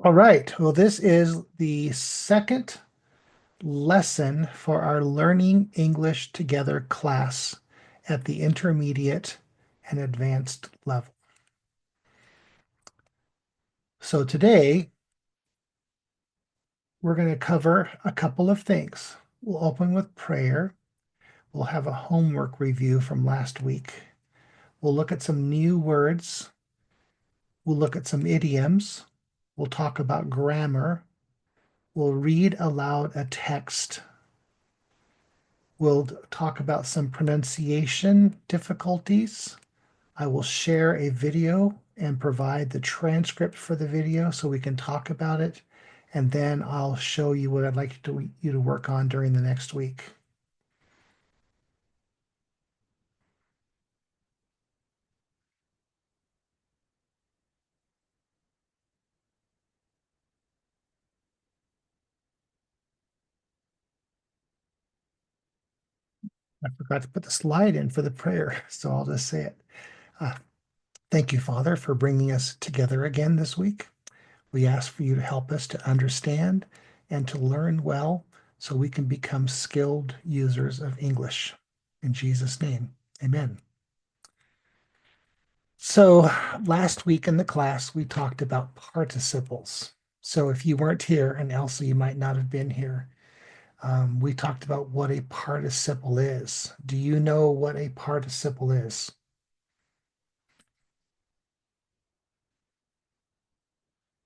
All right. Well, this is the second lesson for our Learning English Together class at the intermediate and advanced level. So today we're going to cover a couple of things. We'll open with prayer. We'll have a homework review from last week. We'll look at some new words. We'll look at some idioms. We'll talk about grammar. We'll read aloud a text. We'll talk about some pronunciation difficulties. I will share a video and provide the transcript for the video so we can talk about it. And then I'll show you what I'd like you to work on during the next week. I forgot to put the slide in for the prayer, so I'll just say it. Uh, Thank you, Father, for bringing us together again this week. We ask for you to help us to understand and to learn well so we can become skilled users of English. In Jesus' name, amen. So last week in the class, we talked about participles. So if you weren't here, and Elsa, you might not have been here, we talked about what a participle is. Do you know what a participle is?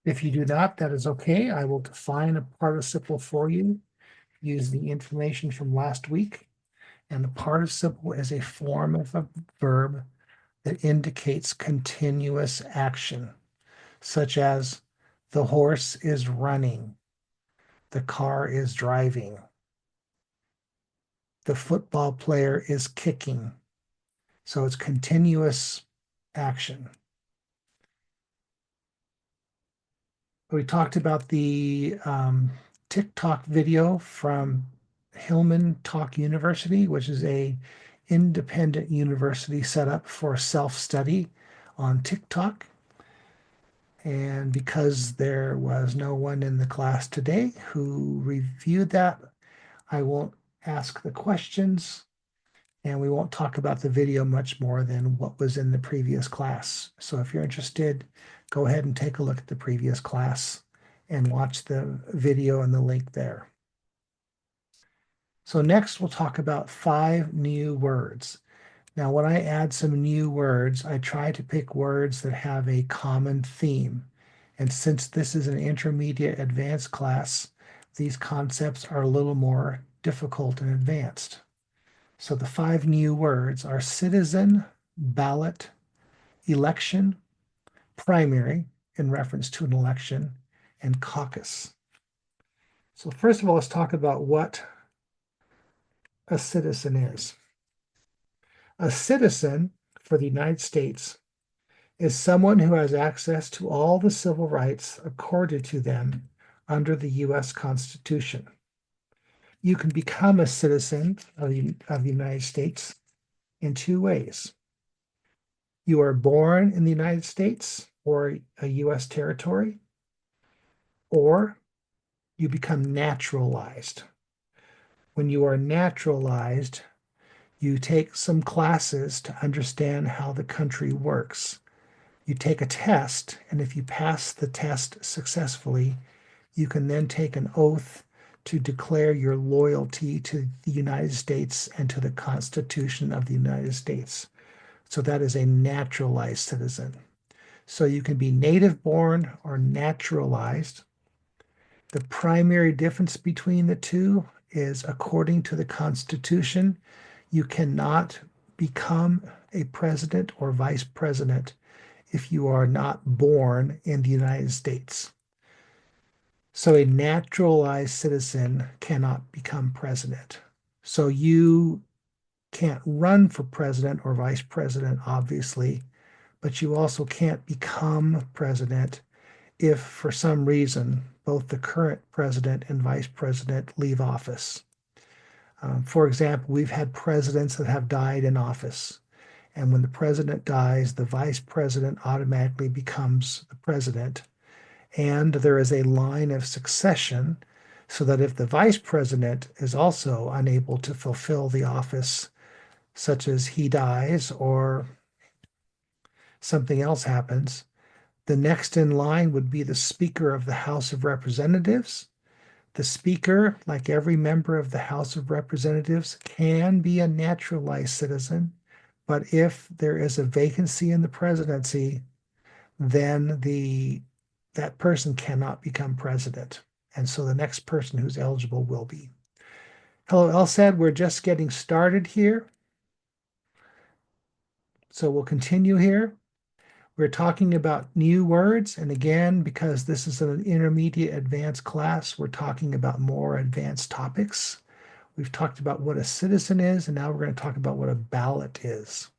If you do not, that is okay. I will define a participle for you, use the information from last week. And the participle is a form of a verb that indicates continuous action, such as the horse is running, the car is driving, the football player is kicking. So it's continuous action. We talked about the TikTok video from Hillman Talk University, which is a independent university set up for self-study on TikTok. And because there was no one in the class today who reviewed that, I won't ask the questions and we won't talk about the video much more than what was in the previous class. So if you're interested, go ahead and take a look at the previous class and watch the video and the link there. So next we'll talk about 5 new words. Now, when I add some new words, I try to pick words that have a common theme. And since this is an intermediate advanced class, these concepts are a little more difficult and advanced. So the 5 new words are citizen, ballot, election, primary, in reference to an election, and caucus. So first of all, let's talk about what a citizen is. A citizen for the United States is someone who has access to all the civil rights accorded to them under the U.S. Constitution. You can become a citizen of the United States in 2 ways. You are born in the United States or a U.S. territory, or you become naturalized. When you are naturalized, you take some classes to understand how the country works. You take a test, and if you pass the test successfully, you can then take an oath to declare your loyalty to the United States and to the Constitution of the United States. So that is a naturalized citizen. So you can be native born or naturalized. The primary difference between the two is according to the Constitution, you cannot become a president or vice president if you are not born in the United States. So a naturalized citizen cannot become president. So you can't run for president or vice president, obviously, but you also can't become president if for some reason both the current president and vice president leave office. For example, we've had presidents that have died in office. And when the president dies, the vice president automatically becomes the president. And there is a line of succession so that if the vice president is also unable to fulfill the office, such as he dies or something else happens, the next in line would be the Speaker of the House of Representatives. The Speaker, like every member of the House of Representatives, can be a naturalized citizen, but if there is a vacancy in the presidency, then that person cannot become president. And so the next person who's eligible will be. Hello, LSAD. We're just getting started here. So we'll continue here. We're talking about new words. And again, because this is an intermediate advanced class, we're talking about more advanced topics. We've talked about what a citizen is, and now we're going to talk about what a ballot is.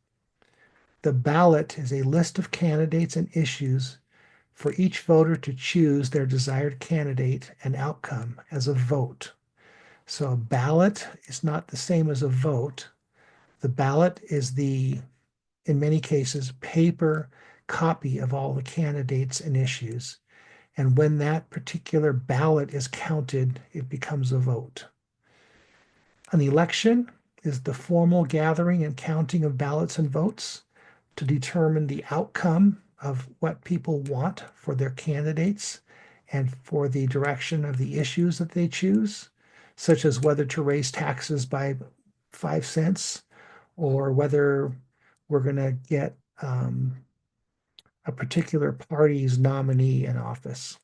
The ballot is a list of candidates and issues for each voter to choose their desired candidate and outcome as a vote. So a ballot is not the same as a vote. The ballot is in many cases, paper copy of all the candidates and issues. And when that particular ballot is counted, it becomes a vote. An election is the formal gathering and counting of ballots and votes to determine the outcome of what people want for their candidates and for the direction of the issues that they choose, such as whether to raise taxes by 5 cents or whether we're going to get a particular party's nominee in office.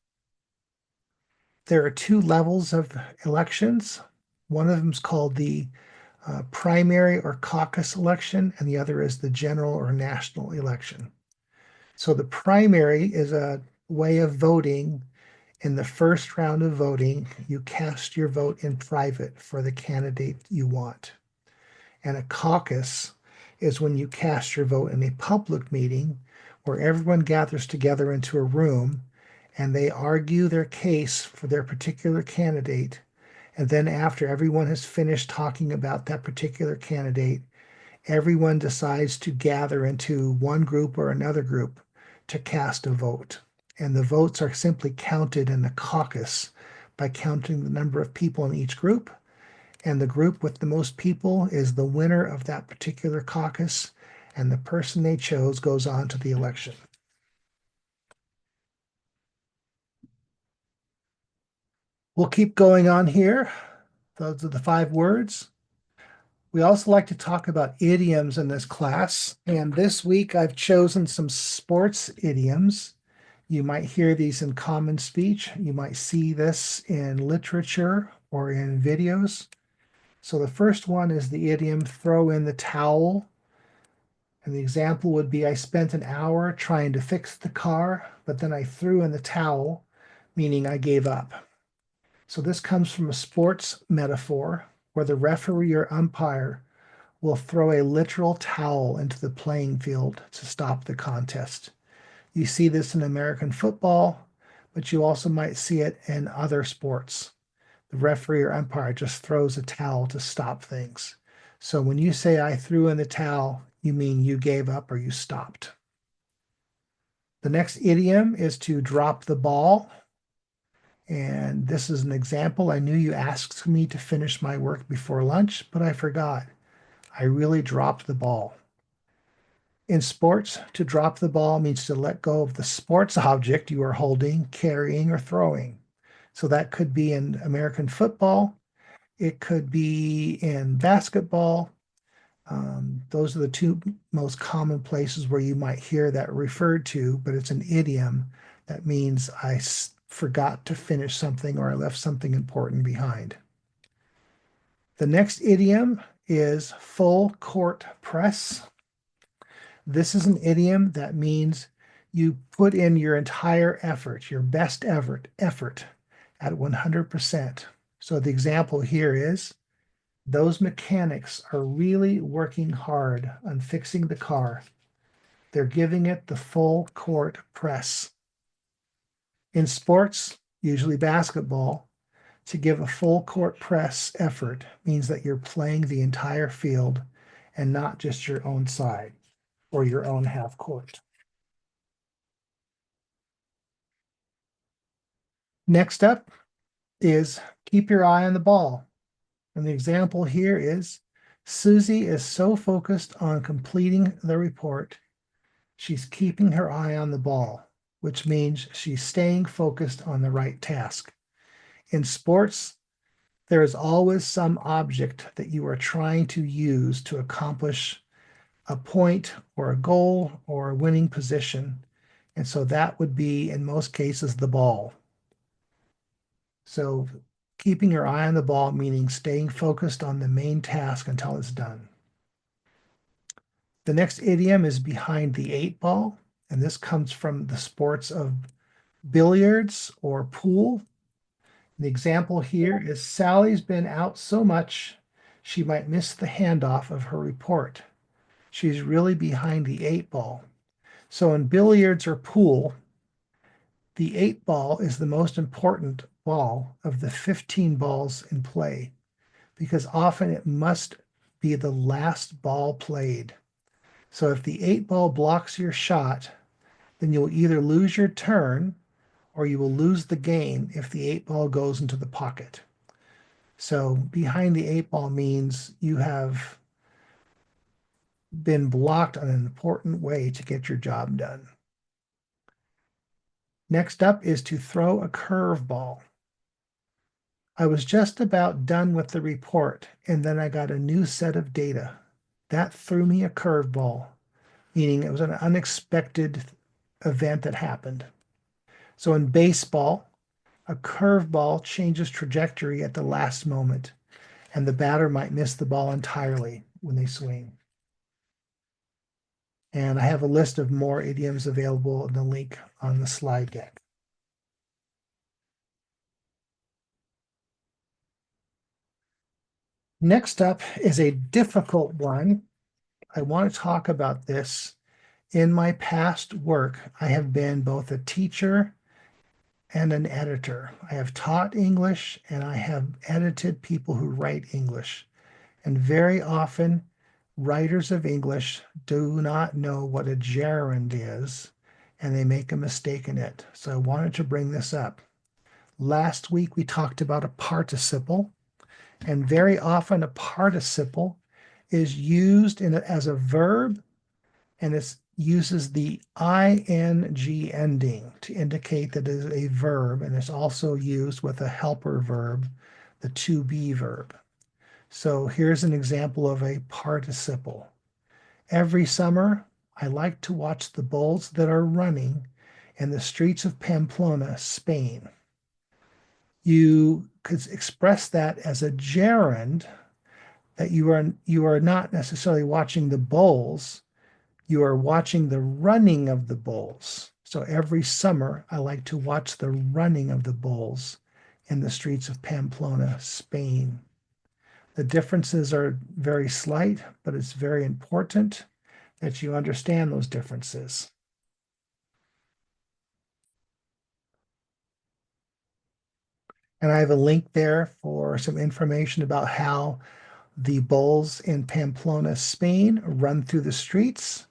There are two levels of elections. One of them is called the primary or caucus election, and the other is the general or national election. So the primary is a way of voting. In the first round of voting, you cast your vote in private for the candidate you want. And a caucus is when you cast your vote in a public meeting where everyone gathers together into a room and they argue their case for their particular candidate. And then after everyone has finished talking about that particular candidate, everyone decides to gather into one group or another group to cast a vote. And the votes are simply counted in the caucus by counting the number of people in each group. And the group with the most people is the winner of that particular caucus, and the person they chose goes on to the election. We'll keep going on here. Those are the 5 words. We also like to talk about idioms in this class. And this week I've chosen some sports idioms. You might hear these in common speech. You might see this in literature or in videos. So the first one is the idiom throw in the towel. And the example would be I spent an hour trying to fix the car, but then I threw in the towel, meaning I gave up. So this comes from a sports metaphor where the referee or umpire will throw a literal towel into the playing field to stop the contest. You see this in American football, but you also might see it in other sports. The referee or umpire just throws a towel to stop things. So when you say I threw in the towel, you mean you gave up or you stopped. The next idiom is to drop the ball. And this is an example. I knew you asked me to finish my work before lunch, but I forgot. I really dropped the ball. In sports, to drop the ball means to let go of the sports object you are holding, carrying, or throwing. So that could be in American football. It could be in basketball. Those are the 2 most common places where you might hear that referred to, but it's an idiom that means I forgot to finish something or I left something important behind. The next idiom is full court press. This is an idiom that means you put in your entire effort, your best effort at 100%. So the example here is those mechanics are really working hard on fixing the car. They're giving it the full court press. In sports, usually basketball, to give a full court press effort means that you're playing the entire field and not just your own side. or your own half court. Next up is keep your eye on the ball. And the example here is Susie is so focused on completing the report, she's keeping her eye on the ball, which means she's staying focused on the right task. In sports, there is always some object that you are trying to use to accomplish a point or a goal or a winning position. And so that would be, in most cases, the ball. So keeping your eye on the ball, meaning staying focused on the main task until it's done. The next idiom is behind the eight ball, and this comes from the sports of billiards or pool. The example here is Sally's been out so much she might miss the handoff of her report. She's really behind the eight ball. So in billiards or pool, the eight ball is the most important ball of the 15 balls in play because often it must be the last ball played. So if the eight ball blocks your shot, then you'll either lose your turn or you will lose the game if the eight ball goes into the pocket. So behind the eight ball means you have been blocked on an important way to get your job done. Next up is to throw a curveball. I was just about done with the report, and then I got a new set of data. That threw me a curveball, meaning it was an unexpected event that happened. So in baseball, a curveball changes trajectory at the last moment, and the batter might miss the ball entirely when they swing. And I have a list of more idioms available in the link on the slide deck. Next up is a difficult one. I want to talk about this. In my past work, I have been both a teacher and an editor. I have taught English and I have edited people who write English. And very often, writers of English do not know what a gerund is and they make a mistake in it. So I wanted to bring this up. Last week, we talked about a participle, and very often a participle is used as a verb, and it uses the ing ending to indicate that it is a verb, and it's also used with a helper verb, the to be verb. So here's an example of a participle. Every summer, I like to watch the bulls that are running in the streets of Pamplona, Spain. You could express that as a gerund, that you are not necessarily watching the bulls, you are watching the running of the bulls. So every summer, I like to watch the running of the bulls in the streets of Pamplona, Spain. The differences are very slight, but it's very important that you understand those differences. And I have a link there for some information about how the bulls in Pamplona, Spain run through the streets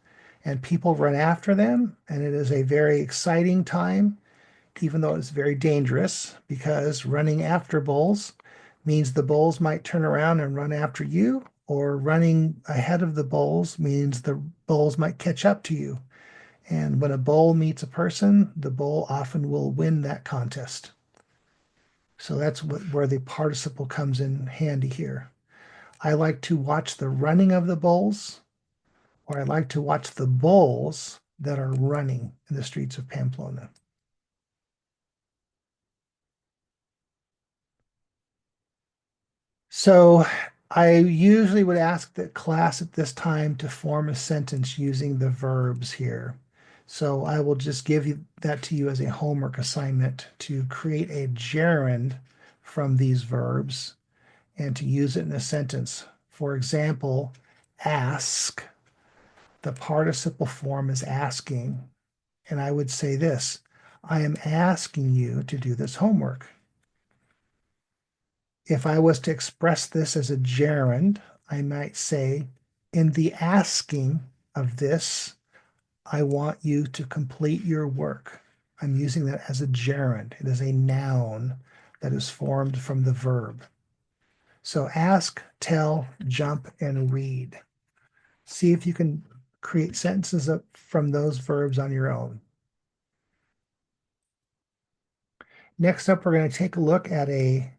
and people run after them. And it is a very exciting time, even though it's very dangerous, because running after bulls means the bulls might turn around and run after you, or running ahead of the bulls means the bulls might catch up to you. And when a bull meets a person, the bull often will win that contest. So that's where the participle comes in handy here. I like to watch the running of the bulls, or I like to watch the bulls that are running in the streets of Pamplona. So I usually would ask the class at this time to form a sentence using the verbs here. So I will just give that to you as a homework assignment to create a gerund from these verbs and to use it in a sentence. For example, ask, the participle form is asking. And I would say this, I am asking you to do this homework. If I was to express this as a gerund, I might say, in the asking, of this, I want you to complete your work. I'm using that as a gerund. It is a noun that is formed from the verb. So ask, tell, jump, and read. See if you can create sentences from those verbs on your own. Next up, we're going to take a look at a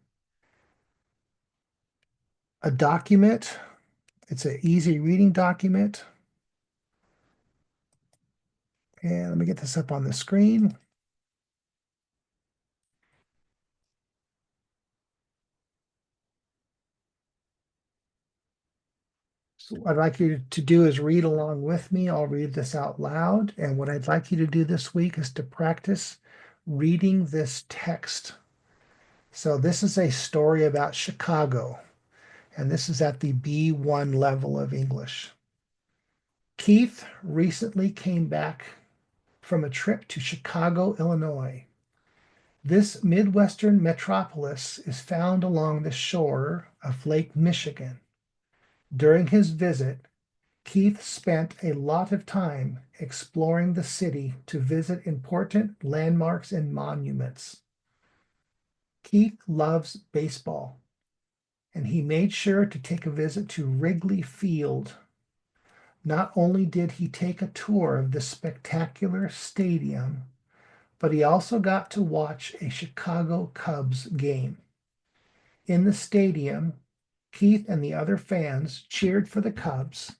document. It's an easy reading document. And let me get this up on the screen. So what I'd like you to do is read along with me. I'll read this out loud. And what I'd like you to do this week is to practice reading this text. So this is a story about Chicago, and this is at the B1 level of English. Keith recently came back from a trip to Chicago, Illinois. This Midwestern metropolis is found along the shore of Lake Michigan. During his visit, Keith spent a lot of time exploring the city to visit important landmarks and monuments. Keith loves baseball, and he made sure to take a visit to Wrigley Field. Not only did he take a tour of the spectacular stadium, but he also got to watch a Chicago Cubs game. In the stadium, Keith and the other fans cheered for the Cubs.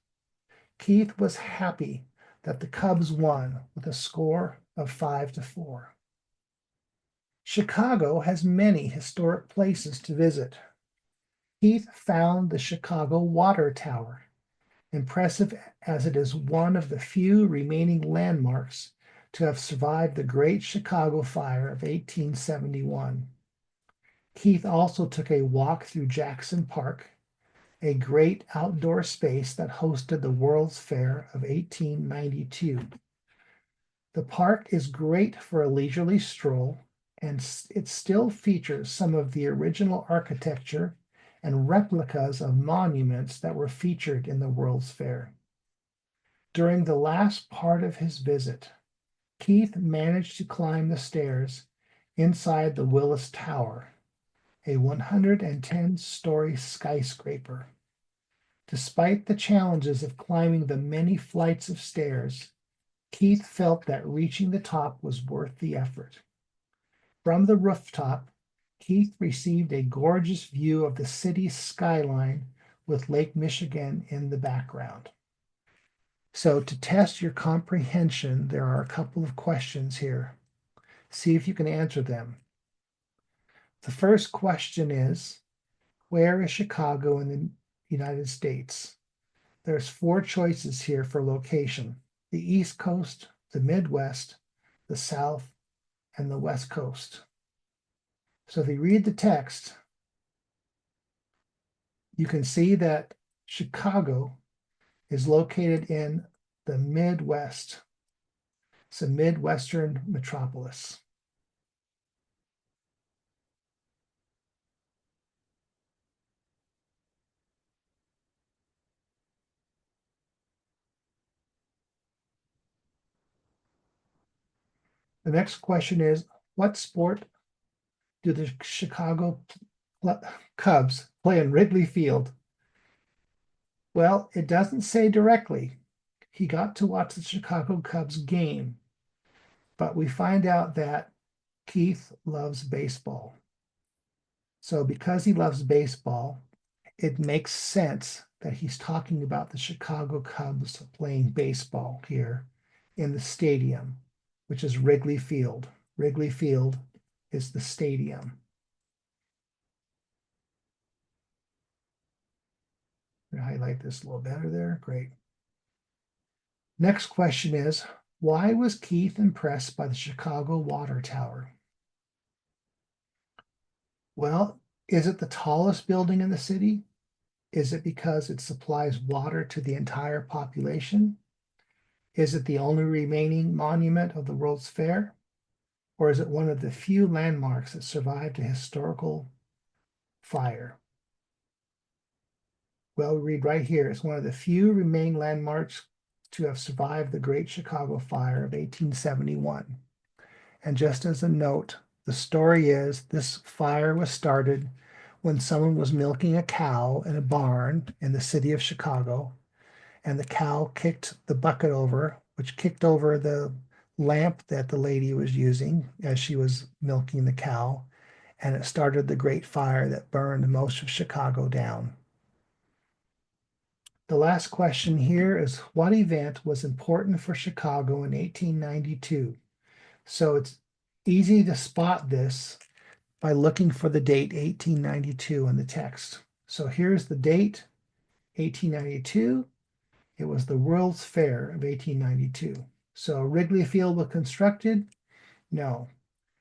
Keith was happy that the Cubs won with a score of 5-4. Chicago has many historic places to visit. Keith found the Chicago Water Tower, impressive as it is one of the few remaining landmarks to have survived the Great Chicago Fire of 1871. Keith also took a walk through Jackson Park, a great outdoor space that hosted the World's Fair of 1892. The park is great for a leisurely stroll, and it still features some of the original architecture and replicas of monuments that were featured in the World's Fair. During the last part of his visit, Keith managed to climb the stairs inside the Willis Tower, a 110-story skyscraper. Despite the challenges of climbing the many flights of stairs, Keith felt that reaching the top was worth the effort. From the rooftop, Keith received a gorgeous view of the city's skyline with Lake Michigan in the background. So to test your comprehension, there are a couple of questions here. See if you can answer them. The first question is, where is Chicago in the United States? There's 4 choices here for location: the East Coast, the Midwest, the South, and the West Coast. So if you read the text, you can see that Chicago is located in the Midwest. It's a Midwestern metropolis. The next question is, what sport do the Chicago Cubs play in Wrigley Field? Well, it doesn't say directly. He got to watch the Chicago Cubs game, but we find out that Keith loves baseball. So because he loves baseball, it makes sense that he's talking about the Chicago Cubs playing baseball here in the stadium, which is Wrigley Field. Wrigley Field is the stadium. I'm going to highlight this a little better there. Great. Next question is, why was Keith impressed by the Chicago Water Tower? Well, is it the tallest building in the city? Is it because it supplies water to the entire population? Is it the only remaining monument of the World's Fair? Or is it one of the few landmarks that survived a historical fire? Well, we read right here, it's one of the few remaining landmarks to have survived the Great Chicago Fire of 1871. And just as a note, the story is this fire was started when someone was milking a cow in a barn in the city of Chicago, and the cow kicked the bucket over, which kicked over the lamp that the lady was using as she was milking the cow, and it started the great fire that burned most of Chicago down. The last question here is, what event was important for Chicago in 1892? So it's easy to spot this by looking for the date 1892 in the text. So here's the date, 1892. It was the World's Fair of 1892. So Wrigley Field was constructed? No.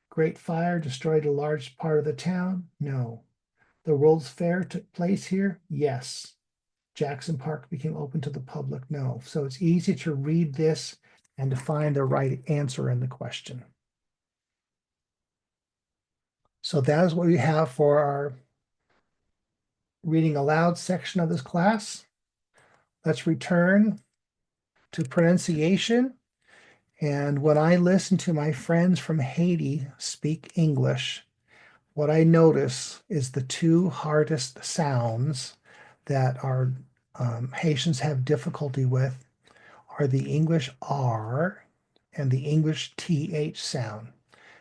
Great Fire destroyed a large part of the town? No. The World's Fair took place here? Yes. Jackson Park became open to the public? No. So it's easy to read this and to find the right answer in the question. So that is what we have for our reading aloud section of this class. Let's return to pronunciation. And when I listen to my friends from Haiti speak English, what I notice is the two hardest sounds that our Haitians have difficulty with are the English R and the English TH sound.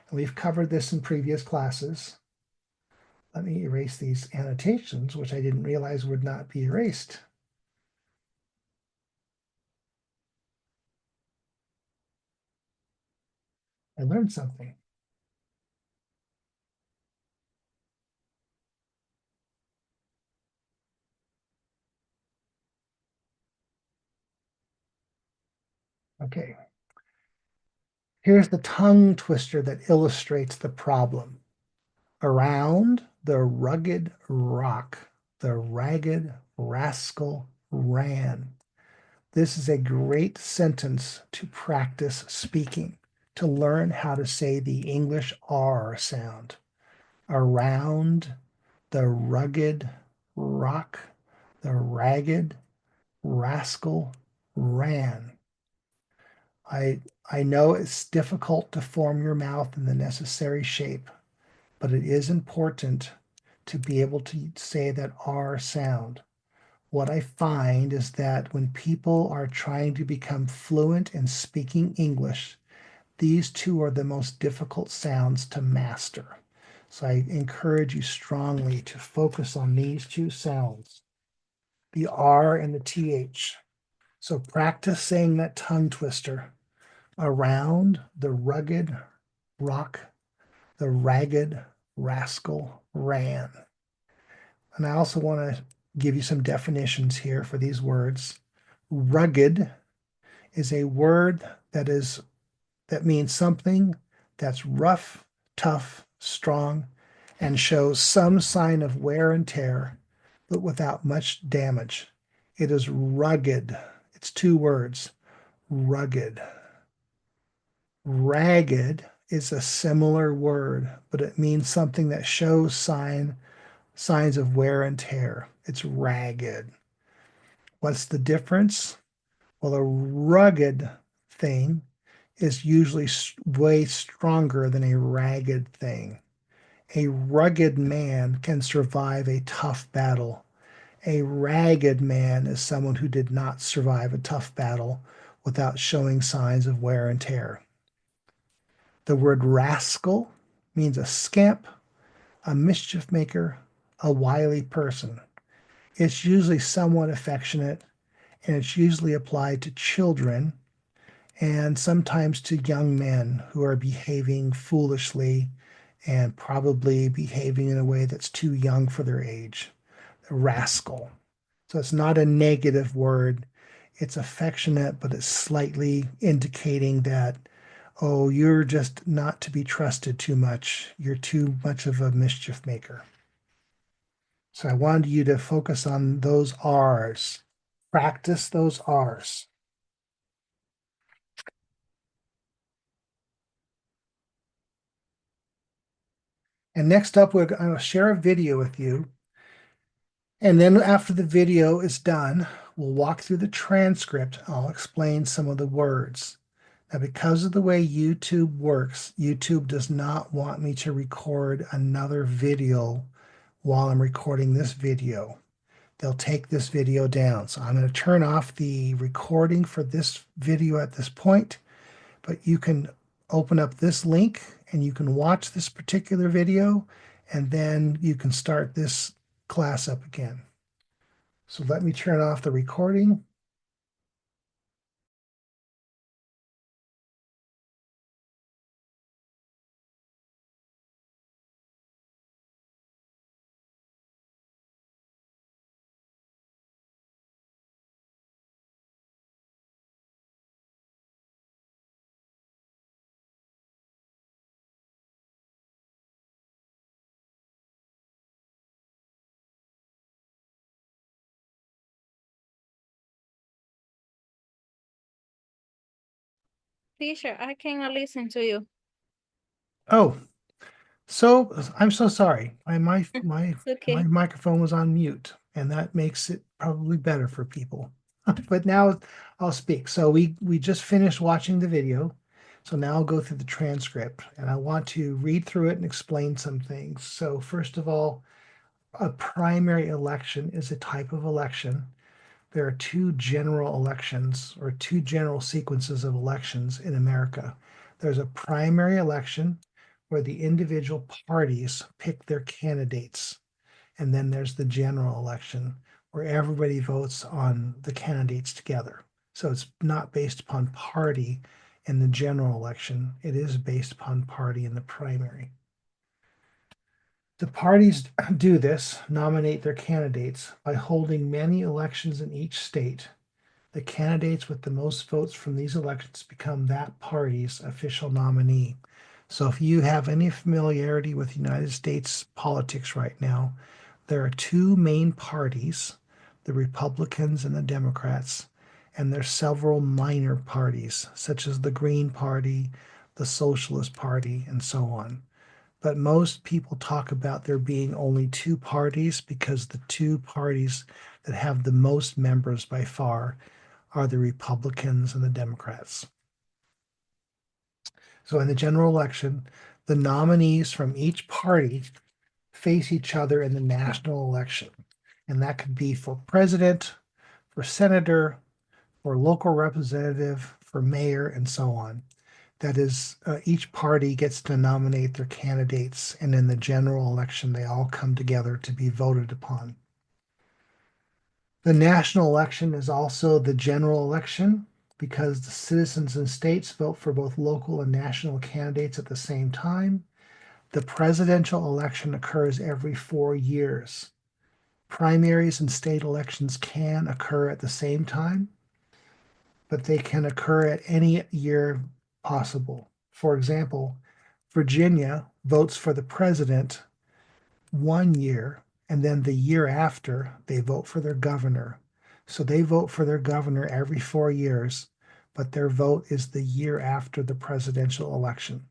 And we've covered this in previous classes. Let me erase these annotations, which I didn't realize would not be erased. I learned something. Okay. Here's the tongue twister that illustrates the problem. Around the rugged rock, the ragged rascal ran. This is a great sentence to practice speaking, to learn how to say the English R sound. Around the rugged rock, the ragged rascal ran. I know it's difficult to form your mouth in the necessary shape, but it is important to be able to say that R sound. What I find is that when people are trying to become fluent in speaking English, these two are the most difficult sounds to master. So I encourage you strongly to focus on these two sounds, the R and the TH. So practice saying that tongue twister. Around the rugged rock, the ragged rascal ran. And I also want to give you some definitions here for these words. Rugged is a word that means something that's rough, tough, strong, and shows some sign of wear and tear, but without much damage. It is rugged. It's two words, rugged. Ragged is a similar word, but it means something that shows signs of wear and tear. It's ragged. What's the difference? Well, a rugged thing is usually way stronger than a ragged thing. A rugged man can survive a tough battle. A ragged man is someone who did not survive a tough battle without showing signs of wear and tear. The word rascal means a scamp, a mischief maker, a wily person. It's usually somewhat affectionate, and it's usually applied to children and sometimes to young men who are behaving foolishly and probably behaving in a way that's too young for their age. A rascal. So it's not a negative word. It's affectionate, but it's slightly indicating that, oh, you're just not to be trusted too much. You're too much of a mischief maker. So I wanted you to focus on those R's. Practice those R's. And next up, I will share a video with you. And then after the video is done, We'll walk through the transcript. I'll explain some of the words. Now, because of the way YouTube works, YouTube does not want me to record another video while I'm recording this video. They'll take this video down. So I'm going to turn off the recording for this video at this point, but you can open up this link and you can watch this particular video, and then you can start this class up again. So let me turn off the recording. Teacher, I cannot listen to you. Oh, so I'm so sorry. My It's okay. microphone was on mute, and that makes it probably better for people. But now I'll speak. So we just finished watching the video. So now I'll go through the transcript, and I want to read through it and explain some things. So first of all, a primary election is a type of election. There are two general elections or two general sequences of elections in America. There's a primary election where the individual parties pick their candidates. And then there's the general election where everybody votes on the candidates together. So it's not based upon party in the general election, it is based upon party in the primary. The parties do this, nominate their candidates, by holding many elections in each state. The candidates with the most votes from these elections become that party's official nominee. So if you have any familiarity with United States politics right now, there are two main parties, the Republicans and the Democrats, and there's several minor parties, such as the Green Party, the Socialist Party, and so on. But most people talk about there being only two parties because the two parties that have the most members by far are the Republicans and the Democrats. So in the general election, the nominees from each party face each other in the national election. And that could be for president, for senator, for local representative, for mayor, and so on. That is, each party gets to nominate their candidates, and in the general election, they all come together to be voted upon. The national election is also the general election because the citizens and states vote for both local and national candidates at the same time. The presidential election occurs every 4 years. Primaries and state elections can occur at the same time, but they can occur at any year possible. For example, Virginia votes for the president 1 year, and then the year after, they vote for their governor. So they vote for their governor every 4 years, but their vote is the year after the presidential election.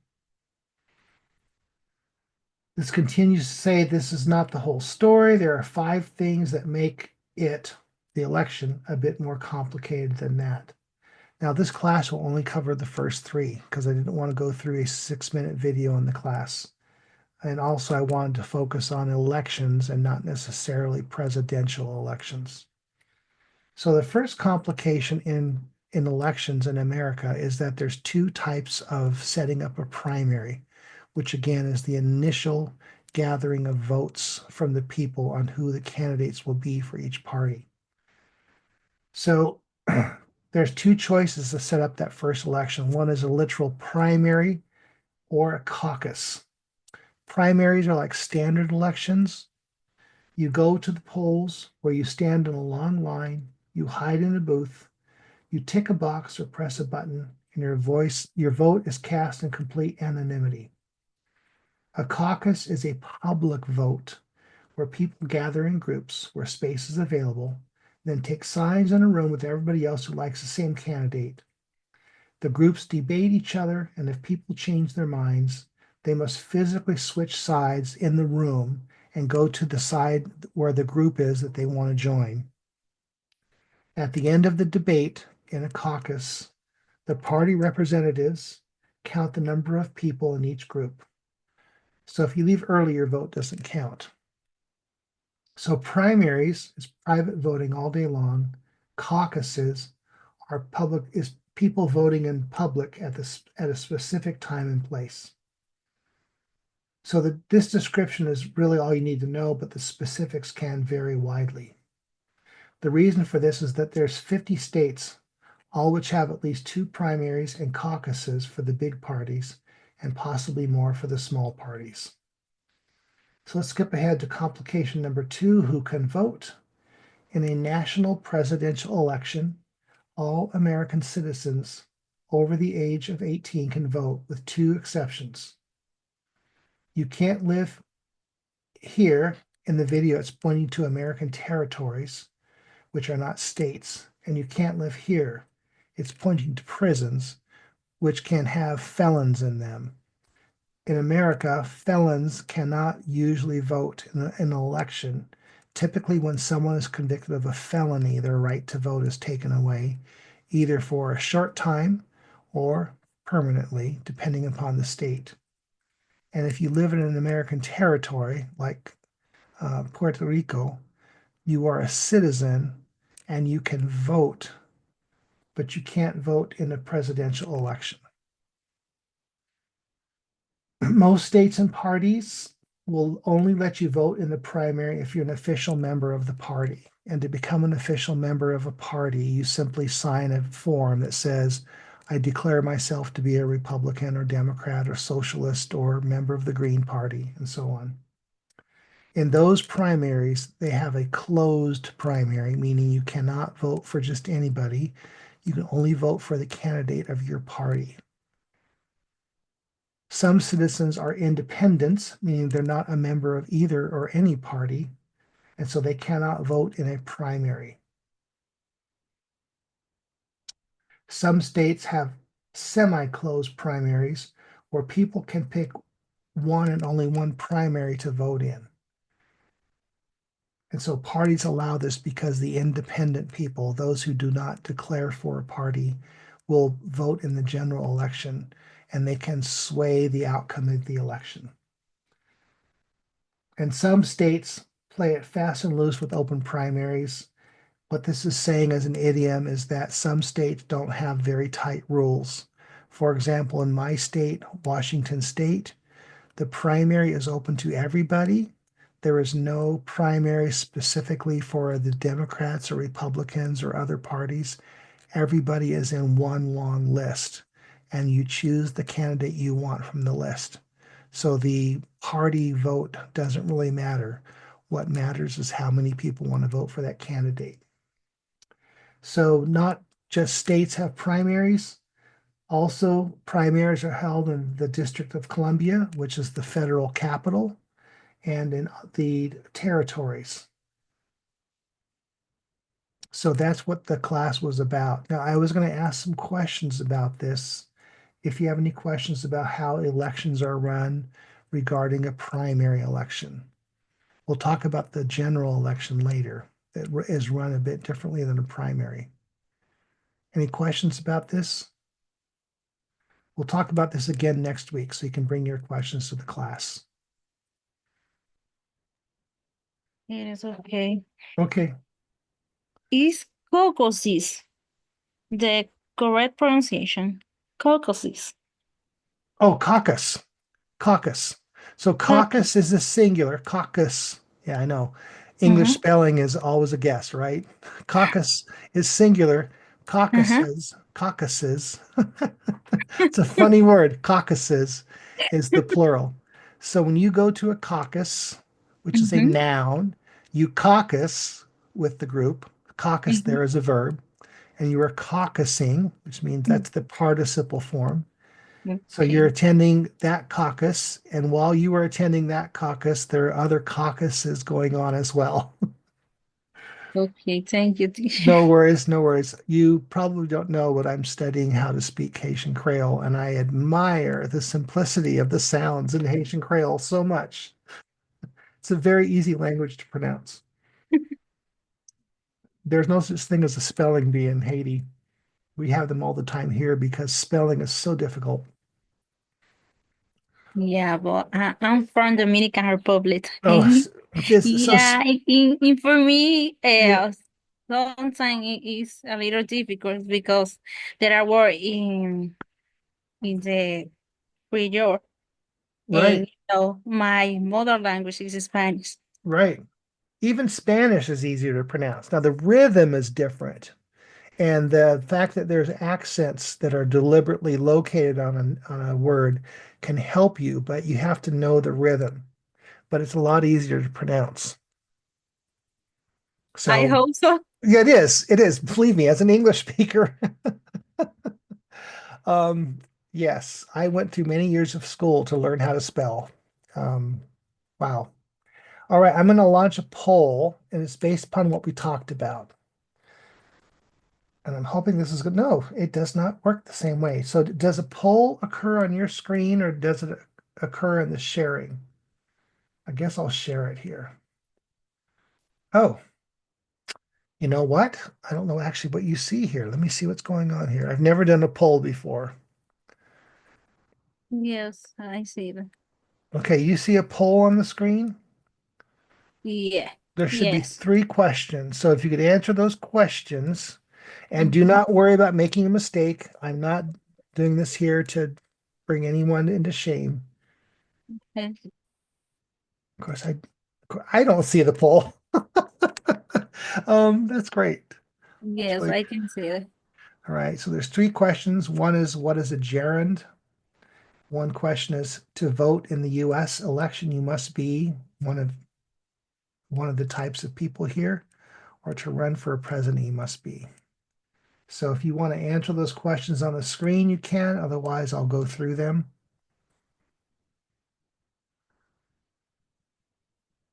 This continues to say this is not the whole story. There are 5 things that make it, the election, a bit more complicated than that. Now, this class will only cover the first 3 because I didn't want to go through a 6-minute video in the class. And also, I wanted to focus on elections and not necessarily presidential elections. So the first complication in elections in America is that there's 2 types of setting up a primary, which again is the initial gathering of votes from the people on who the candidates will be for each party. So there's 2 choices to set up that first election. One is a literal primary or a caucus. Primaries are like standard elections. You go to the polls where you stand in a long line, you hide in a booth, you tick a box or press a button, and your vote is cast in complete anonymity. A caucus is a public vote where people gather in groups where space is available, then take signs in a room with everybody else who likes the same candidate. The groups debate each other, and if people change their minds, they must physically switch sides in the room and go to the side where the group is that they want to join. At the end of the debate in a caucus, the party representatives count the number of people in each group. So if you leave early, your vote doesn't count. So primaries is private voting all day long. Caucuses are public, is people voting in public at a specific time and place. So this description is really all you need to know, but the specifics can vary widely. The reason for this is that there's 50 states, all which have at least 2 primaries and caucuses for the big parties, and possibly more for the small parties. So let's skip ahead to complication number 2, who can vote. In a national presidential election, all American citizens over the age of 18 can vote, with 2 exceptions. You can't live here. In the video, it's pointing to American territories, which are not states, and you can't live here. It's pointing to prisons, which can have felons in them. In America, felons cannot usually vote in an election. Typically, when someone is convicted of a felony, their right to vote is taken away, either for a short time or permanently, depending upon the state. And if you live in an American territory like Puerto Rico, you are a citizen and you can vote, but you can't vote in a presidential election. Most states and parties will only let you vote in the primary if you're an official member of the party. And to become an official member of a party, you simply sign a form that says, I declare myself to be a Republican or Democrat or Socialist or member of the Green Party, and so on. In those primaries, they have a closed primary, meaning you cannot vote for just anybody. You can only vote for the candidate of your party. Some citizens are independents, meaning they're not a member of either or any party, and so they cannot vote in a primary. Some states have semi-closed primaries where people can pick one and only one primary to vote in. And so parties allow this because the independent people, those who do not declare for a party, will vote in the general election and they can sway the outcome of the election. And some states play it fast and loose with open primaries. What this is saying as an idiom is that some states don't have very tight rules. For example, in my state, Washington State, the primary is open to everybody. There is no primary specifically for the Democrats or Republicans or other parties. Everybody is in one long list, and you choose the candidate you want from the list. So the party vote doesn't really matter. What matters is how many people want to vote for that candidate. So not just states have primaries. Also, primaries are held in the District of Columbia, which is the federal capital, and in the territories. So that's what the class was about. Now, I was going to ask some questions about this. If you have any questions about how elections are run regarding a primary election. We'll talk about the general election later. That is run a bit differently than a primary. Any questions about this? We'll talk about this again next week, so you can bring your questions to the class. It is okay. Okay. Is caucuses the correct pronunciation? Caucuses. Oh, caucus. Caucus. So caucus is the singular. Caucus. Yeah, I know. English Uh-huh. spelling is always a guess, right? Caucus is singular. Uh-huh. Caucuses. It's a funny word. Caucuses is the plural. So when you go to a caucus, which is a Mm-hmm. noun, you caucus with the group. Caucus Mm-hmm. there is a verb, and you are caucusing, which means that's the participle form. So you're Okay. attending that caucus, and while you are attending that caucus, there are other caucuses going on as well. Okay, thank you, teacher. No worries, no worries. You probably don't know, but I'm studying how to speak Haitian Creole, and I admire the simplicity of the sounds in Haitian Creole so much. It's a very easy language to pronounce. There's no such thing as a spelling bee in Haiti. We have them all the time here because spelling is so difficult. Yeah, but I'm from Dominican Republic. Oh, this so Yeah, for me, yeah, sometimes it is a little difficult because there are words in the Creole, right, and my mother language is Spanish. right. Even Spanish is easier to pronounce. Now the rhythm is different, and the fact that there's accents that are deliberately located on a word can help you, but you have to know the rhythm. But it's a lot easier to pronounce. I So hope so. yeah, it is. It is. Believe me, as an English speaker, um, yes, I went through many years of school to learn how to spell. Um, wow. All right, I'm going to launch a poll, and it's based upon what we talked about. And I'm hoping this is good. No, it does not work the same way. So does a poll occur on your screen or does it occur in the sharing? I guess I'll share it here. Oh, you know what? I don't know actually what you see here. Let me see what's going on here. I've never done a poll before. Yes, I see that. Okay, you see a poll on the screen? Yeah. There should be Yes. three questions. So if you could answer those questions and do Mhm. not worry about making a mistake. I'm not doing this here to bring anyone into shame. Okay. Of course, I don't see the poll. That's great. It's Yes, really I can see that. all right. So there's three questions. One is what is a gerund? One question is to vote in the US election, you must be one of the types of people here, or to run for a president, you must be. So if you want to answer those questions on the screen, you can. Otherwise, I'll go through them.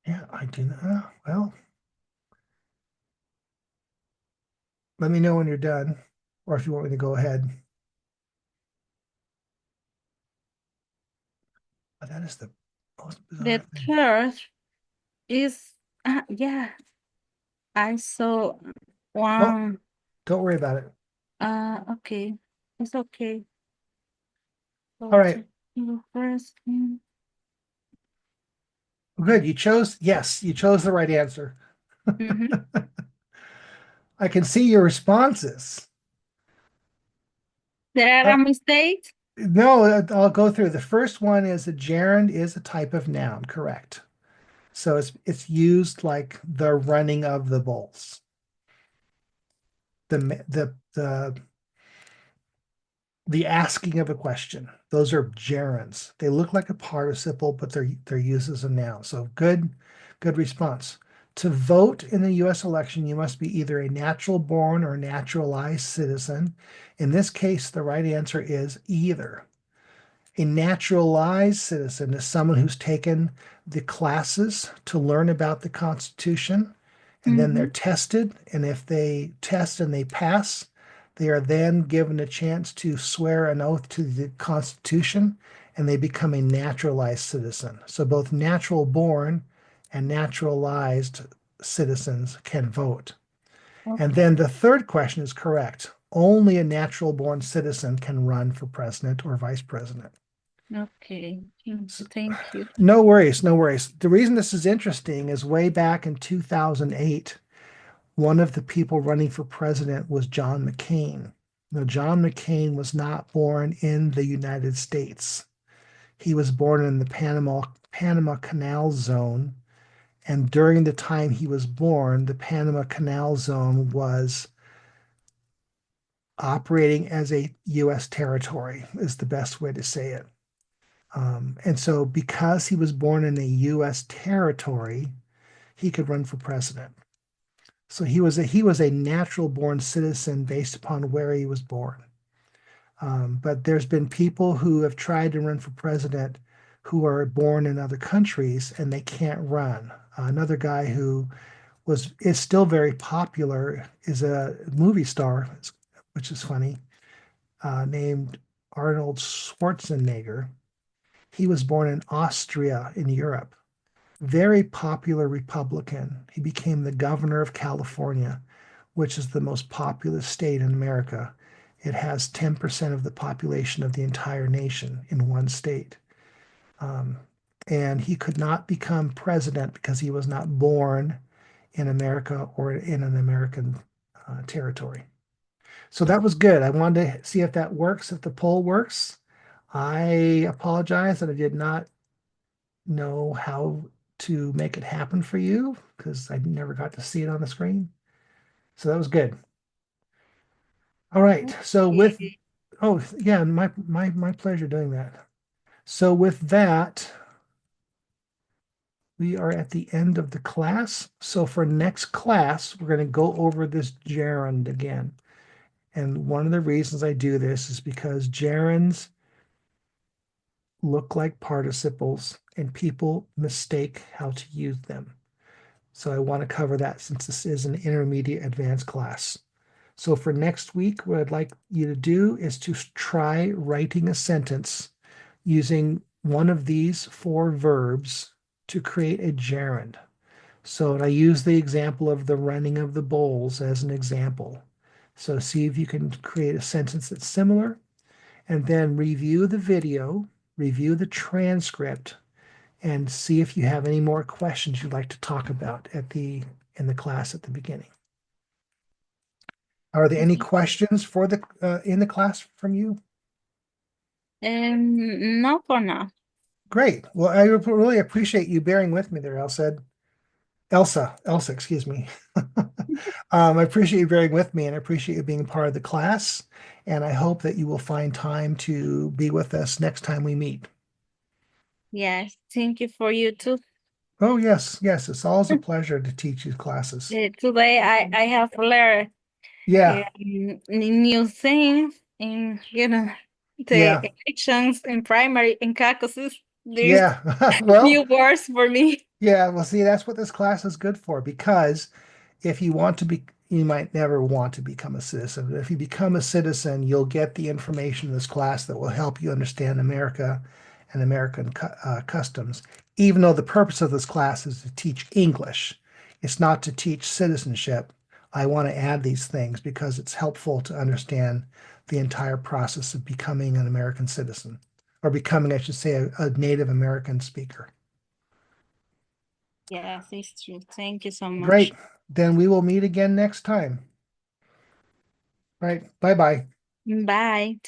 Yeah, I do not. Well, let me know when you're done, or if you want me to go ahead. But that is the most bizarre The thing. third is, yeah, I saw Well, one. don't worry about it. Okay, it's okay. All Go right. to the first. Good. You chose, yes, you chose the right answer. Mm-hmm. I can see your responses. There are Uh, a mistake. no, I'll go through. The first one is a gerund is a type of noun, correct? So it's used like the running of the bulls. The asking of a question. Those are gerunds. They look like a participle, but they're used as a noun. So good response. To vote in the US election, you must be either a natural born or naturalized citizen. In this case, the right answer is either. A naturalized citizen is someone who's taken the classes to learn about the Constitution, and then they're Mm-hmm. tested. And if they test and they pass, they are then given a chance to swear an oath to the Constitution, and they become a naturalized citizen. So both natural born and naturalized citizens can vote. And then Okay. the third question is correct. Only a natural born citizen can run for president or vice president. Okay. Thank you. No worries, no worries. The reason this is interesting is way back in 2008, one of the people running for president was John McCain. Now, John McCain was not born in the United States. He was born in the Panama Canal Zone, and during the time he was born, the Panama Canal Zone was operating as a U.S. territory, is the best way to say it. And so, because he was born in a U.S. territory, he could run for president. So he was a natural born citizen based upon where he was born. But there's been people who have tried to run for president who are born in other countries and they can't run. Another guy who was is still very popular is a movie star, which is funny, named Arnold Schwarzenegger. He was born in Austria in Europe. Very popular Republican. He became the governor of California. which is the most populous state in America. It has 10% of the population of the entire nation in one state. Um, and he could not become president because he was not born in America or in an American territory. So that was good. I wanted to see if that works, if the poll works. I apologize that I did not know how to make it happen for you because I never got to see it on the screen. So that was good. All right. So with Okay. oh yeah, my pleasure doing that. So with that, we are at the end of the class. So for next class, we're going to go over this gerund again. And one of the reasons I do this is because gerunds look like participles and people mistake how to use them. So I want to cover that since this is an intermediate advanced class. So for next week, what I'd like you to do is to try writing a sentence using one of these four verbs to create a gerund. So I use the example of the running of the bowls as an example. So see if you can create a sentence that's similar, and then review the video, review the transcript, and see if you have any more questions you'd like to talk about in the class at the beginning. Are there any questions for the in the class from you? No for now. Great. Well, I really appreciate you bearing with me there, Elsa, excuse me. I appreciate you bearing with me and I appreciate you being part of the class. And I hope that you will find time to be with us next time we meet. Yes, thank you for you too. Oh, yes, yes. It's always a pleasure to teach you classes. Today I have learned Yeah, new things in the yeah, elections in primary and caucuses. There's yeah. Well, new words for me. yeah, well, see, that's what this class is good for because if you want to be, you might never want to become a citizen. But if you become a citizen, you'll get the information in this class that will help you understand America and American customs. Even though the purpose of this class is to teach English, it's not to teach citizenship. I want to add these things because it's helpful to understand the entire process of becoming an American citizen, or becoming, I should say, a Native American speaker. Yes, it's true. Thank you so Great. much. Then we will meet again next time. Right. Bye bye. Bye.